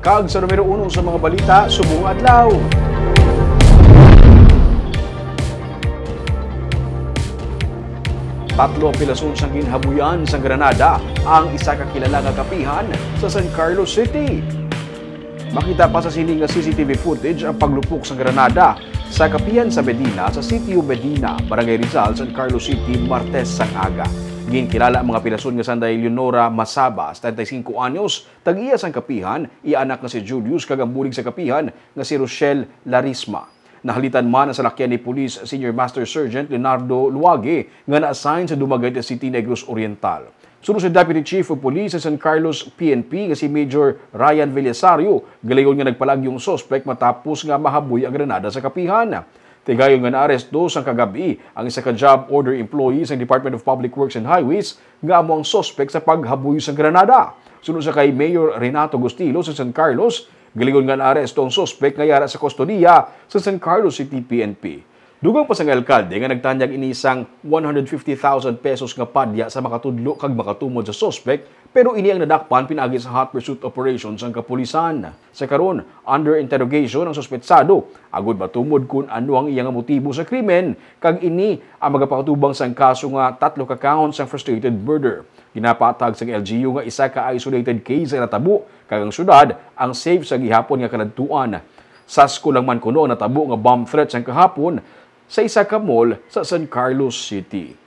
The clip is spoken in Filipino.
Kag sa numero 1 sa mga balita, subong adlaw. Tatlo ang pilason sang ginhabuyan sa Granada ang isa ka kilala nga kapihan sa San Carlos City. Makita pa sa sining nga CCTV footage ang paglupok sa Granada sa kapihan sa Medina sa Sitio Medina, Barangay Rizal, San Carlos City, Martes sang aga. Ginkilala ang mga pilason nga sanday Leonora Masabas, 35 anyos, tag-iya sang kapihan, ianak nga si Julius kag ang bulig sa kapihan nga si Rochelle Larisma. Nahalitan man ang salakyan ni Police Senior Master Sergeant Leonardo Luage nga na-assign sa Dumaguete City, Negros Oriental. Sunod sa Deputy Chief of Police sa San Carlos PNP nga si Major Ryan Villasario, galayon nga nagpalag yung suspect matapos nga mahaboy ang granada sa kapihan. Tigayon nga naaresto sang kagabi ang isa ka job order employee sa Department of Public Works and Highways nga amo ang suspect sa paghaboy sa granada. Sunod sa kay Mayor Renato Gustilo sa San Carlos, galigon nga naaresto ang suspect nga yara sa kustodiya sa San Carlos City PNP. Dugang pa sa alkalde nga nagtanyag inisang 150,000 pesos nga padya sa makatudlo kag makatumod sa suspect, pero ini ang nadakpan pinagi sa hot pursuit operations ang kapulisan. Sa karon, under interrogation ang suspetsado, agud matumod kung ano ang iyang motibo sa krimen, kag ini ang magapakatubang sa kaso nga 3 ka counts ng frustrated murder. Ginapatag sa LGU nga isa ka isolated case sa natabo, kag ang syudad ang safe sa gihapon nga kaladtuan. Sasko lang man kuno natabo nga bomb threats ang kahapon sa isa ka mall sa San Carlos City.